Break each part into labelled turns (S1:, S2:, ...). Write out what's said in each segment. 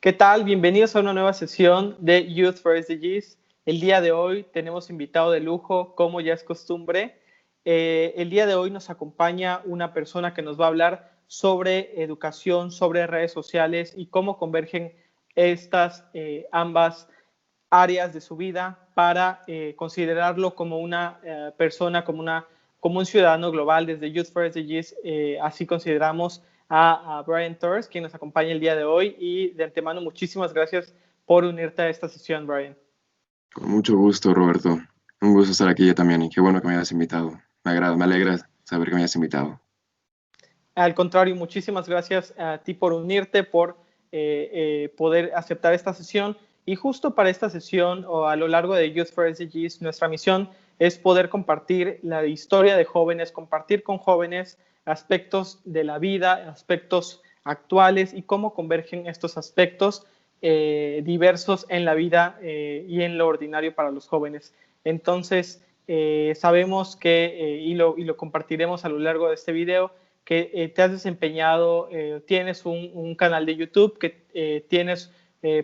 S1: ¿Qué tal? Bienvenidos a una nueva sesión de Youth for SDGs. El día de hoy tenemos invitado de lujo, como ya es costumbre. El día de hoy nos acompaña una persona que nos va a hablar sobre educación, sobre redes sociales y cómo convergen estas ambas áreas de su vida para considerarlo como una persona, como un ciudadano global. Desde Youth for SDGs así consideramos a Brian Torres, quien nos acompaña el día de hoy, y de antemano muchísimas gracias por unirte a esta sesión, Brian.
S2: Con mucho gusto, Roberto. Un gusto estar aquí yo también y qué bueno que me hayas invitado. Me alegra saber que me hayas invitado.
S1: Al contrario, muchísimas gracias a ti por unirte, por poder aceptar esta sesión. Y justo para esta sesión o a lo largo de Youth for SDGs, nuestra misión es poder compartir la historia de jóvenes, compartir con jóvenes aspectos de la vida, aspectos actuales y cómo convergen estos aspectos diversos en la vida y en lo ordinario para los jóvenes. Entonces, sabemos que, y lo compartiremos a lo largo de este video, que te has desempeñado, tienes un canal de YouTube, que tienes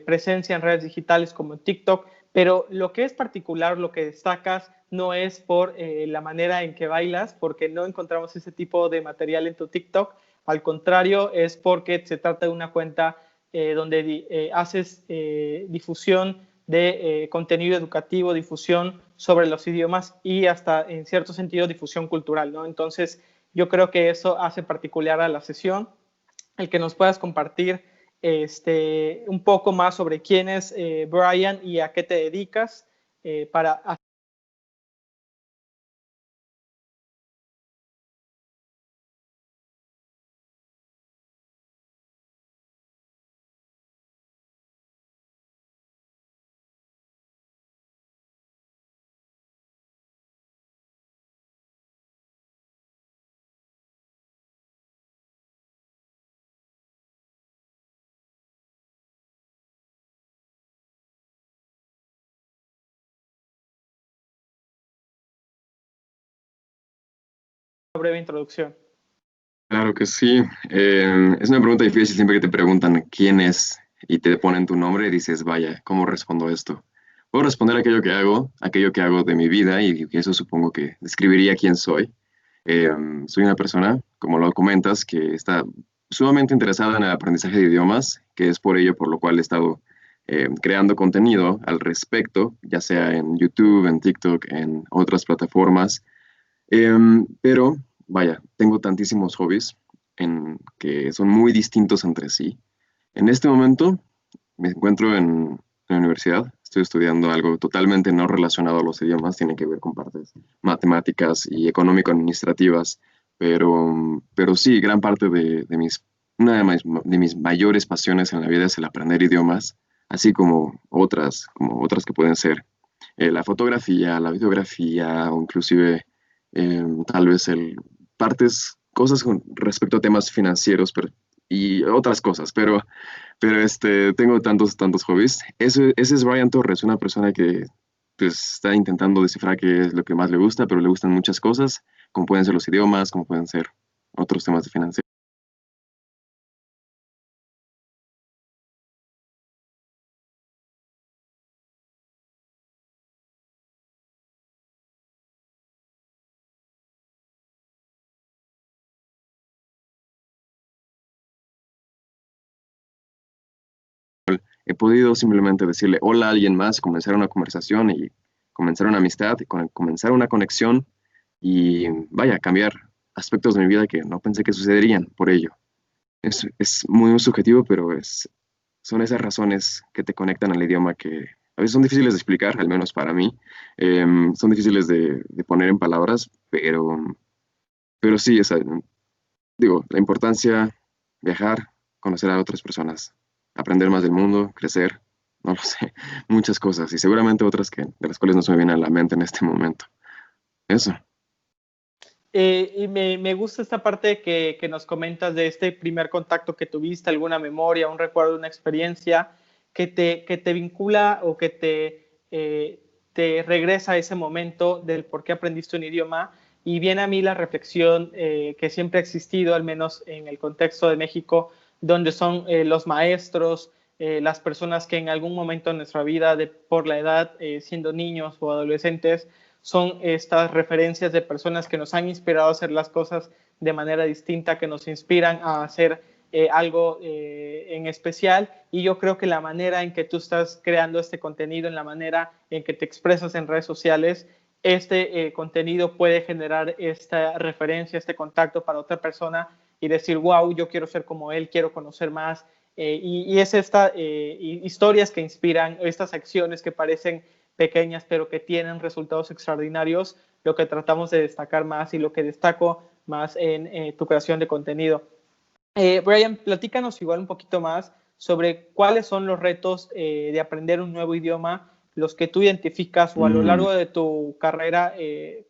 S1: presencia en redes digitales como TikTok, pero lo que es particular, lo que destacas, no es por la manera en que bailas, porque no encontramos ese tipo de material en tu TikTok. Al contrario, es porque se trata de una cuenta donde haces difusión de contenido educativo, difusión sobre los idiomas y hasta en cierto sentido difusión cultural, ¿no? Entonces, yo creo que eso hace particular a la sesión, el que nos puedas compartir un poco más sobre quién es Brian y a qué te dedicas para una breve introducción.
S2: Claro que sí. Es una pregunta difícil siempre que te preguntan quién es y te ponen tu nombre y dices, vaya, ¿cómo respondo esto? Puedo responder aquello que hago de mi vida y eso supongo que describiría quién soy. Soy una persona, como lo comentas, que está sumamente interesada en el aprendizaje de idiomas, que es por ello por lo cual he estado creando contenido al respecto, ya sea en YouTube, en TikTok, en otras plataformas. Pero, vaya, tengo tantísimos hobbies que son muy distintos entre sí. En este momento me encuentro en la universidad, estoy estudiando algo totalmente no relacionado a los idiomas, tiene que ver con partes matemáticas y económico-administrativas, pero sí, gran parte una de mis mayores pasiones en la vida es el aprender idiomas, así como otras que pueden ser la fotografía, la videografía, o inclusive tal vez cosas con respecto a temas financieros y otras cosas, pero tengo tantos hobbies. Ese es Brian Torres, una persona que pues, está intentando descifrar qué es lo que más le gusta, pero le gustan muchas cosas, como pueden ser los idiomas, como pueden ser otros temas de finanzas. He podido simplemente decirle hola a alguien más, comenzar una conversación y comenzar una amistad, y comenzar una conexión y vaya, cambiar aspectos de mi vida que no pensé que sucederían por ello. Es muy subjetivo, pero son esas razones que te conectan al idioma que a veces son difíciles de explicar, al menos para mí. Son difíciles de poner en palabras, pero sí, digo, la importancia, viajar, conocer a otras personas, aprender más del mundo, crecer, no lo sé, muchas cosas y seguramente otras de las cuales no se me vienen a la mente en este momento. Eso.
S1: Y me gusta esta parte que nos comentas de este primer contacto que tuviste, alguna memoria, un recuerdo, una experiencia que te vincula o que te regresa a ese momento del por qué aprendiste un idioma. Y viene a mí la reflexión que siempre ha existido, al menos en el contexto de México, donde son los maestros, las personas que en algún momento de nuestra vida, por la edad, siendo niños o adolescentes, son estas referencias de personas que nos han inspirado a hacer las cosas de manera distinta, que nos inspiran a hacer algo en especial. Y yo creo que la manera en que tú estás creando este contenido, en la manera en que te expresas en redes sociales, este contenido puede generar esta referencia, este contacto para otra persona y decir, wow, yo quiero ser como él, quiero conocer más. Y es estas historias que inspiran, estas acciones que parecen pequeñas pero que tienen resultados extraordinarios, lo que tratamos de destacar más y lo que destaco más en tu creación de contenido. Brian, platícanos igual un poquito más sobre cuáles son los retos de aprender un nuevo idioma, los que tú identificas o a lo largo de tu carrera,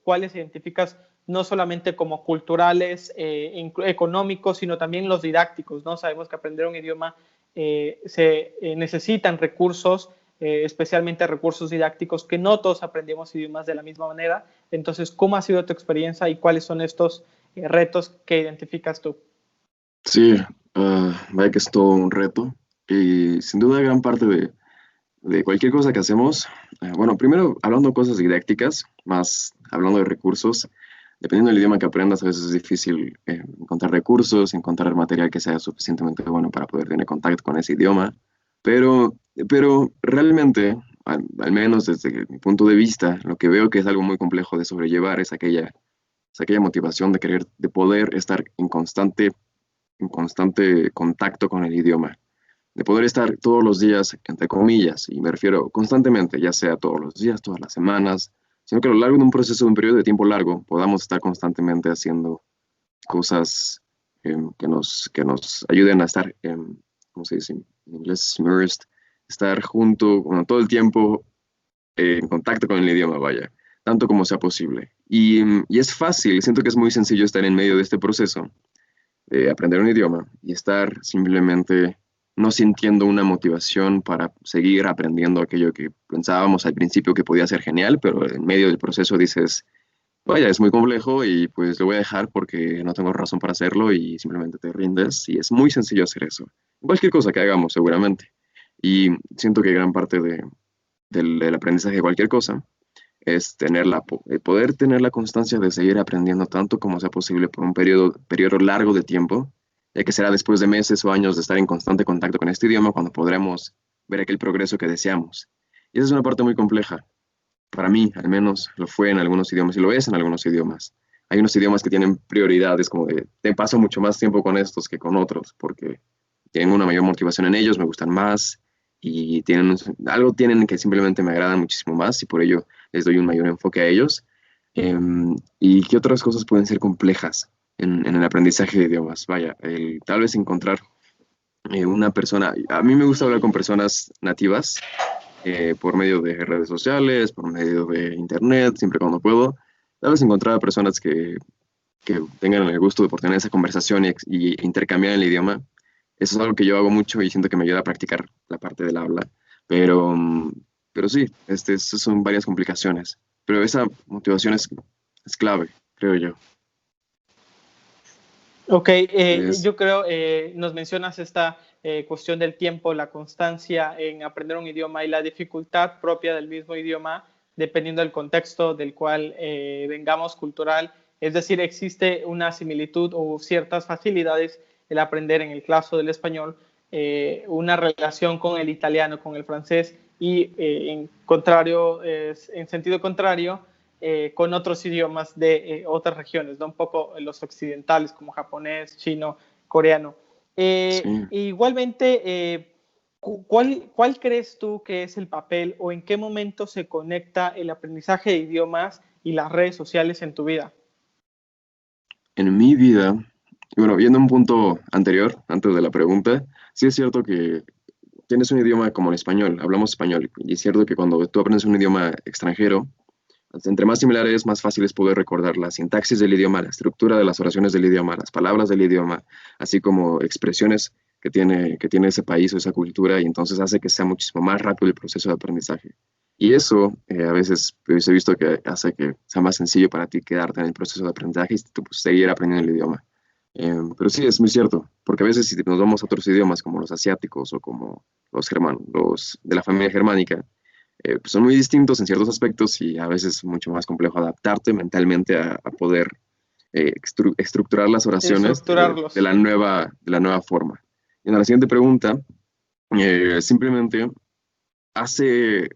S1: cuáles identificas no solamente como culturales, económicos, sino también los didácticos, ¿no? Sabemos que aprender un idioma se necesitan recursos, especialmente recursos didácticos, que no todos aprendemos idiomas de la misma manera. Entonces, ¿cómo ha sido tu experiencia y cuáles son estos retos que identificas tú?
S2: Sí, vaya que es todo un reto y sin duda gran parte de cualquier cosa que hacemos, bueno, primero hablando de cosas didácticas, más hablando de recursos, dependiendo del idioma que aprendas, a veces es difícil encontrar recursos, encontrar material que sea suficientemente bueno para poder tener contacto con ese idioma, pero, pero realmente, al menos desde mi punto de vista, lo que veo que es algo muy complejo de sobrellevar es aquella motivación de querer, de poder estar en constante contacto con el idioma, de poder estar todos los días, entre comillas, y me refiero constantemente, ya sea todos los días, todas las semanas, sino que a lo largo de un proceso, de un periodo de tiempo largo, podamos estar constantemente haciendo cosas que nos ayuden a estar, ¿cómo se dice en inglés? Immersed, estar junto, bueno, todo el tiempo en contacto con el idioma, vaya, tanto como sea posible. Y es fácil, siento que es muy sencillo estar en medio de este proceso de aprender un idioma y estar simplemente no sintiendo una motivación para seguir aprendiendo aquello que pensábamos al principio que podía ser genial, pero en medio del proceso dices, vaya, es muy complejo y pues lo voy a dejar porque no tengo razón para hacerlo y simplemente te rindes y es muy sencillo hacer eso. Cualquier cosa que hagamos, seguramente. Y siento que gran parte del aprendizaje de cualquier cosa es poder tener la constancia de seguir aprendiendo tanto como sea posible por un periodo largo de tiempo, ya que será después de meses o años de estar en constante contacto con este idioma cuando podremos ver aquel progreso que deseamos. Y esa es una parte muy compleja. Para mí, al menos, lo fue en algunos idiomas y lo es en algunos idiomas. Hay unos idiomas que tienen prioridades, como de, te paso mucho más tiempo con estos que con otros, porque tienen una mayor motivación en ellos, me gustan más y algo tienen que simplemente me agradan muchísimo más y por ello les doy un mayor enfoque a ellos. ¿Y qué otras cosas pueden ser complejas en el aprendizaje de idiomas? Vaya, tal vez encontrar una persona, a mí me gusta hablar con personas nativas por medio de redes sociales, por medio de internet, siempre cuando puedo. Tal vez encontrar a personas que tengan el gusto de por tener esa conversación y intercambiar el idioma. Eso es algo que yo hago mucho y siento que me ayuda a practicar la parte del habla. Pero, pero sí, esas son varias complicaciones. Pero esa motivación es clave, creo yo.
S1: Ok,
S2: Es,
S1: yo creo, nos mencionas esta cuestión del tiempo, la constancia en aprender un idioma y la dificultad propia del mismo idioma, dependiendo del contexto del cual vengamos cultural. Es decir, existe una similitud o ciertas facilidades el aprender en el caso del español, una relación con el italiano, con el francés y en sentido contrario, con otros idiomas de otras regiones, ¿no? Un poco los occidentales como japonés, chino, coreano.
S2: sí.
S1: Igualmente, ¿cuál crees tú que es el papel o en qué momento se conecta el aprendizaje de idiomas y las redes sociales en tu vida?
S2: En mi vida, y bueno, viendo un punto anterior, antes de la pregunta, sí es cierto que tienes un idioma como el español, hablamos español, y es cierto que cuando tú aprendes un idioma extranjero, entre más similar es, más fácil es poder recordar la sintaxis del idioma, la estructura de las oraciones del idioma, las palabras del idioma, así como expresiones que tiene ese país o esa cultura, y entonces hace que sea muchísimo más rápido el proceso de aprendizaje. Y eso a veces pues, he visto que hace que sea más sencillo para ti quedarte en el proceso de aprendizaje y pues, seguir aprendiendo el idioma. Pero sí, es muy cierto, porque a veces si nos vamos a otros idiomas como los asiáticos o como los de la familia germánica, pues son muy distintos en ciertos aspectos y a veces es mucho más complejo adaptarte mentalmente a poder estructurar las oraciones
S1: Estructurarlos.
S2: de la nueva forma. Y en la siguiente pregunta, simplemente hace,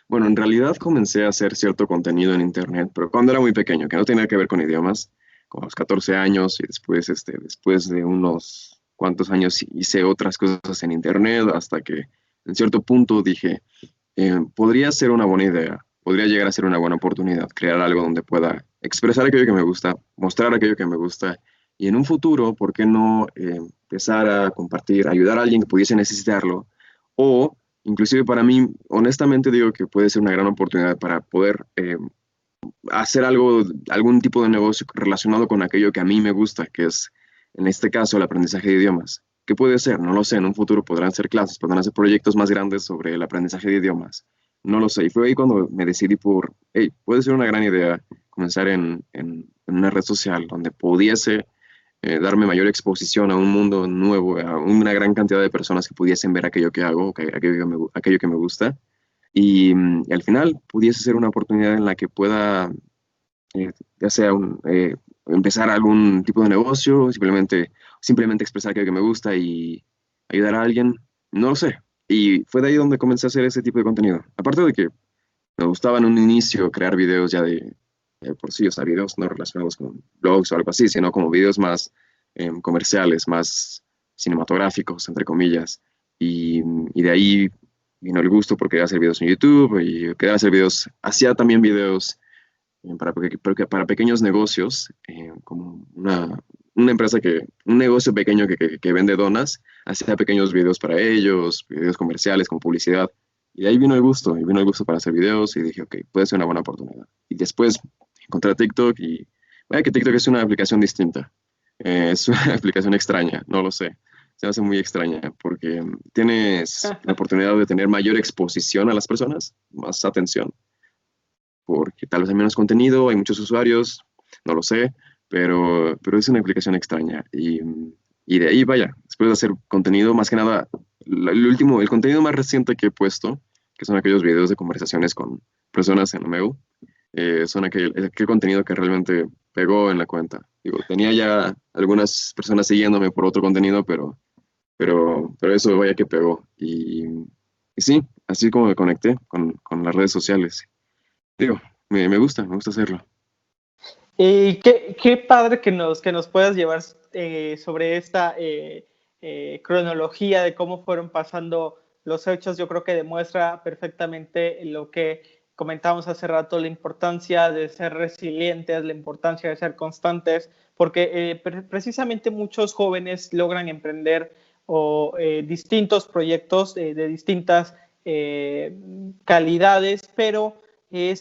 S2: bueno, en realidad comencé a hacer cierto contenido en internet, pero cuando era muy pequeño, que no tenía que ver con idiomas, como a los 14 años y después, después de unos cuantos años hice otras cosas en internet hasta que en cierto punto dije, podría ser una buena idea, podría llegar a ser una buena oportunidad, crear algo donde pueda expresar aquello que me gusta, mostrar aquello que me gusta y en un futuro, ¿por qué no empezar a compartir, ayudar a alguien que pudiese necesitarlo? O inclusive para mí, honestamente digo que puede ser una gran oportunidad para poder hacer algo, algún tipo de negocio relacionado con aquello que a mí me gusta, que es en este caso el aprendizaje de idiomas. ¿Qué puede ser? No lo sé. En un futuro podrán ser clases, podrán hacer proyectos más grandes sobre el aprendizaje de idiomas. No lo sé. Y fue ahí cuando me decidí por, hey, puede ser una gran idea comenzar en una red social donde pudiese darme mayor exposición a un mundo nuevo, a una gran cantidad de personas que pudiesen ver aquello que hago, aquello que me gusta. Y, y al final pudiese ser una oportunidad en la que pueda ya sea empezar algún tipo de negocio, simplemente expresar aquello que me gusta y ayudar a alguien, no lo sé. Y fue de ahí donde comencé a hacer ese tipo de contenido. Aparte de que me gustaba en un inicio crear videos ya de por sí, o sea, videos no relacionados con blogs o algo así, sino como videos más comerciales, más cinematográficos, entre comillas. Y de ahí vino el gusto por querer hacer videos en YouTube y querer hacer videos, hacía también videos para pequeños negocios, como una empresa un negocio pequeño que vende donas, hacía pequeños videos para ellos, videos comerciales con publicidad. Y de ahí y vino el gusto para hacer videos y dije, ok, puede ser una buena oportunidad. Y después encontré TikTok y, vaya que TikTok es una aplicación distinta. Es una aplicación extraña, no lo sé. Se me hace muy extraña porque tienes la oportunidad de tener mayor exposición a las personas, más atención porque tal vez hay menos contenido, hay muchos usuarios, no lo sé, pero es una aplicación extraña. Y de ahí, vaya, después de hacer contenido, más que nada, el contenido más reciente que he puesto, que son aquellos videos de conversaciones con personas en Omegle, son aquel contenido que realmente pegó en la cuenta. Digo, tenía ya algunas personas siguiéndome por otro contenido, pero eso vaya que pegó. Y sí, así como me conecté con las redes sociales. Digo, me gusta hacerlo.
S1: Y qué padre que nos puedas llevar sobre esta cronología de cómo fueron pasando los hechos. Yo creo que demuestra perfectamente lo que comentábamos hace rato, la importancia de ser resilientes, la importancia de ser constantes, porque precisamente muchos jóvenes logran emprender distintos proyectos de distintas calidades, pero es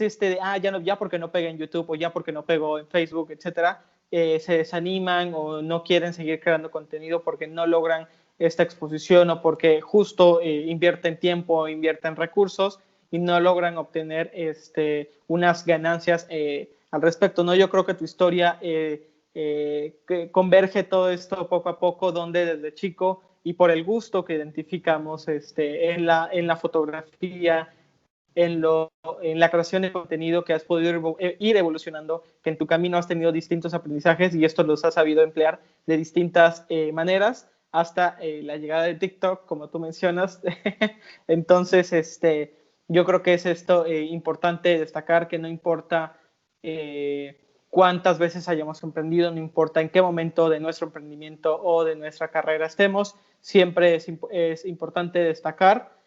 S1: ya, no, ya porque no pega en YouTube o ya porque no pego en Facebook, etcétera, se desaniman o no quieren seguir creando contenido porque no logran esta exposición o porque justo invierten tiempo o invierten recursos y no logran obtener unas ganancias al respecto, ¿no? Yo creo que tu historia que converge todo esto poco a poco, donde desde chico y por el gusto que identificamos en la fotografía, en la creación de contenido, que has podido ir evolucionando, que en tu camino has tenido distintos aprendizajes y estos los has sabido emplear de distintas maneras hasta la llegada de TikTok, como tú mencionas. Entonces, yo creo que es esto importante destacar, que no importa cuántas veces hayamos emprendido, no importa en qué momento de nuestro emprendimiento o de nuestra carrera estemos, siempre es importante destacar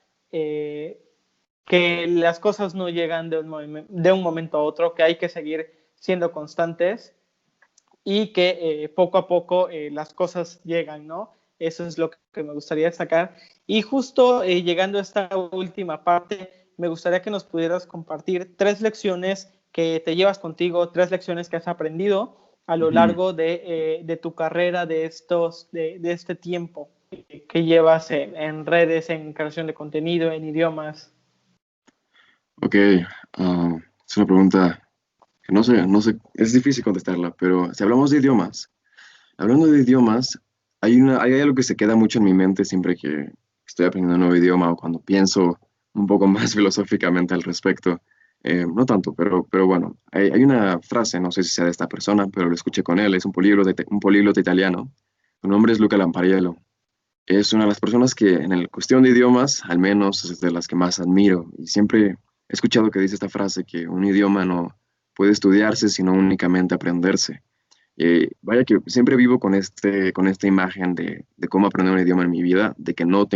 S1: que las cosas no llegan de un momento a otro, que hay que seguir siendo constantes y que poco a poco las cosas llegan, ¿no? Eso es lo que me gustaría destacar. Y justo llegando a esta última parte, me gustaría que nos pudieras compartir 3 lecciones que te llevas contigo, 3 lecciones que has aprendido a lo
S2: Ujú.
S1: largo de tu carrera, de este tiempo que llevas en redes, en creación de contenido, en idiomas.
S2: Ok, es una pregunta que no sé, es difícil contestarla, pero si hablamos de idiomas, Hablando de idiomas, hay algo que se queda mucho en mi mente siempre que estoy aprendiendo un nuevo idioma o cuando pienso un poco más filosóficamente al respecto. No tanto, pero bueno, hay una frase, no sé si sea de esta persona, pero lo escuché con él, es un políglota italiano. Su nombre es Luca Lampariello. Es una de las personas que en el cuestión de idiomas, al menos es de las que más admiro. Y siempre he escuchado que dice esta frase, que un idioma no puede estudiarse, sino únicamente aprenderse. Vaya que siempre vivo con con esta imagen de cómo aprender un idioma en mi vida, de que no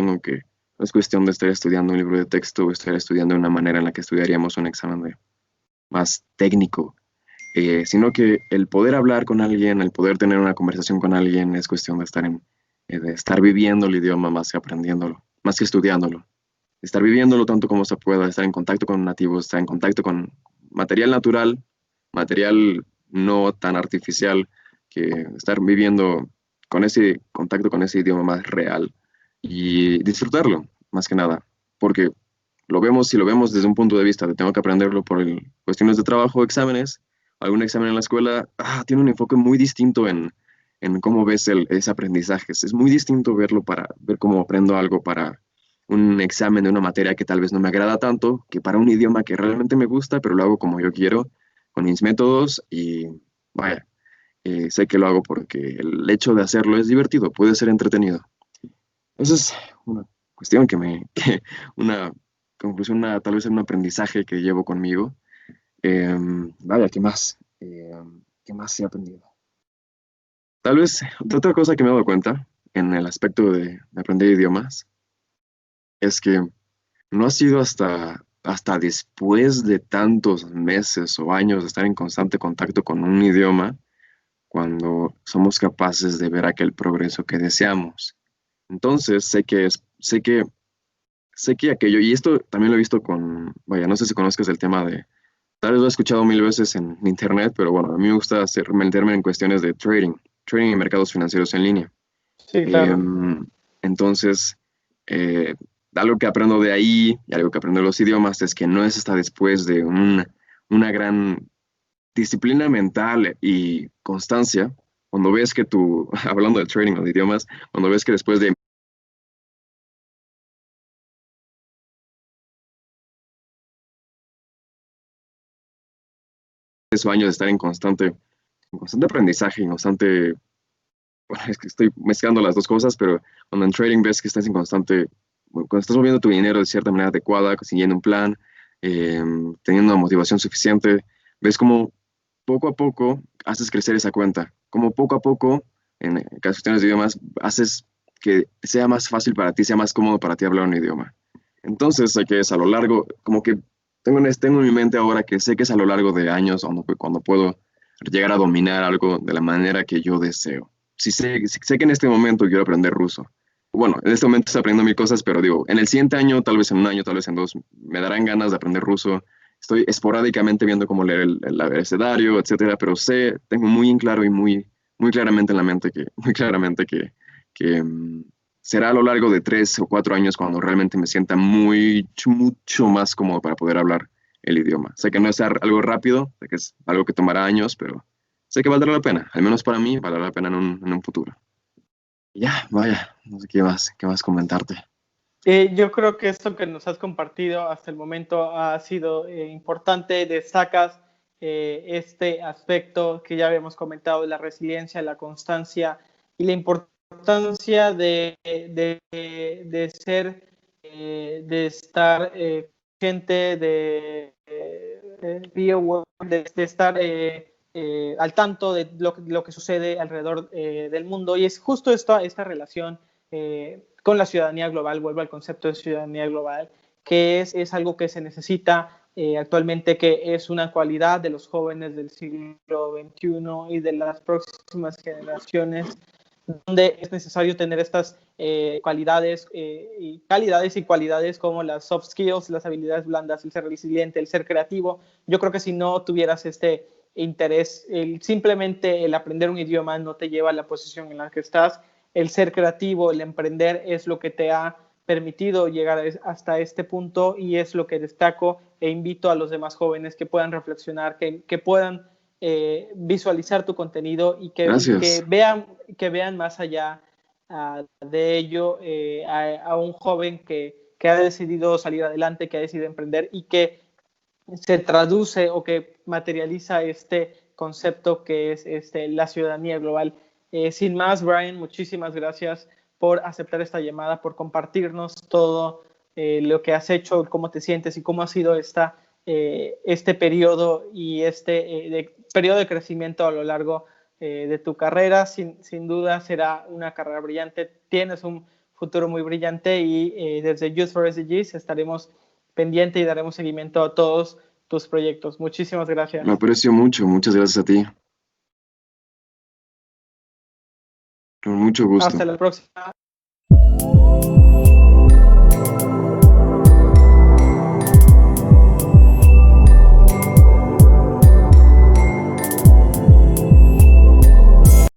S2: es cuestión de estar estudiando un libro de texto o estar estudiando de una manera en la que estudiaríamos un examen más técnico, sino que el poder hablar con alguien, el poder tener una conversación con alguien es cuestión de estar viviendo el idioma más que aprendiéndolo, más que estudiándolo. Estar viviéndolo tanto como se pueda, estar en contacto con nativos, estar en contacto con material natural, material no tan artificial, que estar viviendo con ese contacto con ese idioma más real y disfrutarlo, más que nada, porque si lo vemos desde un punto de vista de tengo que aprenderlo por cuestiones de trabajo, exámenes, algún examen en la escuela, tiene un enfoque muy distinto en cómo ves ese aprendizaje. Es muy distinto verlo para ver cómo aprendo algo para un examen de una materia que tal vez no me agrada tanto, que para un idioma que realmente me gusta, pero lo hago como yo quiero, con mis métodos y vaya, sé que lo hago porque el hecho de hacerlo es divertido, puede ser entretenido. Esa es una cuestión una conclusión, tal vez un aprendizaje que llevo conmigo. Vaya, ¿qué más? ¿Qué más he aprendido? Tal vez otra cosa que me he dado cuenta en el aspecto de aprender idiomas es que no ha sido hasta después de tantos meses o años de estar en constante contacto con un idioma cuando somos capaces de ver aquel progreso que deseamos. Entonces, sé que aquello, y esto también lo he visto vaya, no sé si conozcas el tema tal vez lo he escuchado mil veces en internet, pero bueno, a mí me gusta meterme en cuestiones de trading en mercados financieros en línea.
S1: Sí, claro.
S2: Em, entonces, eh, algo que aprendo de ahí y algo que aprendo de los idiomas es que no es hasta después de una gran disciplina mental y constancia, cuando ves que hablando de trading o de idiomas, cuando ves que después de esos años de estar en constante aprendizaje, en constante, bueno, es que estoy mezclando las dos cosas, pero cuando en trading ves que estás en cuando estás moviendo tu dinero de cierta manera adecuada, siguiendo un plan, eh, teniendo una motivación suficiente, ves como poco a poco haces crecer esa cuenta, como poco a poco, en cuestiones de idiomas, haces que sea más fácil para ti, sea más cómodo para ti hablar un idioma. Entonces, sé que es a lo largo, como que tengo en mi mente ahora que sé que es a lo largo de años cuando puedo llegar a dominar algo de la manera que yo deseo. Si sé que en este momento quiero aprender ruso. Bueno, en este momento estoy aprendiendo mil cosas, pero digo, en el siguiente año, tal vez en un año, tal vez en dos, me darán ganas de aprender ruso. Estoy esporádicamente viendo cómo leer el abecedario, etcétera, pero tengo muy en claro y muy claramente en la mente muy claramente que será a lo largo de 3 o 4 años cuando realmente me sienta mucho más cómodo para poder hablar el idioma. Sé que no es algo rápido, sé que es algo que tomará años, pero sé que valdrá la pena, al menos para mí, valdrá la pena en un futuro. Y ya, vaya, no sé qué más comentarte.
S1: Yo creo que esto que nos has compartido hasta el momento ha sido importante. Destacas este aspecto que ya habíamos comentado, la resiliencia, la constancia y la importancia de ser, de estar consciente, be aware, de estar al tanto de lo que sucede alrededor del mundo. Y es justo esta relación con la ciudadanía global, vuelvo al concepto de ciudadanía global, que es algo que se necesita actualmente, que es una cualidad de los jóvenes del siglo XXI y de las próximas generaciones, donde es necesario tener estas cualidades y calidades y cualidades como las soft skills, las habilidades blandas, el ser resiliente, el ser creativo. Yo creo que si no tuvieras este interés, simplemente el aprender un idioma no te lleva a la posición en la que estás. El ser creativo, el emprender es lo que te ha permitido llegar hasta este punto y es lo que destaco e invito a los demás jóvenes que puedan reflexionar, que puedan visualizar tu contenido y
S2: Gracias.
S1: que vean más allá de ello a un joven que ha decidido salir adelante, que ha decidido emprender y que se traduce o que materializa este concepto que es la ciudadanía global. Sin más, Brian, muchísimas gracias por aceptar esta llamada, por compartirnos todo lo que has hecho, cómo te sientes y cómo ha sido este periodo y periodo de crecimiento a lo largo de tu carrera. Sin duda será una carrera brillante, tienes un futuro muy brillante y desde Youth for SDGs estaremos pendiente y daremos seguimiento a todos tus proyectos. Muchísimas
S2: Lo
S1: gracias.
S2: aprecio mucho. Muchas gracias a ti. Con mucho gusto.
S1: Hasta la próxima.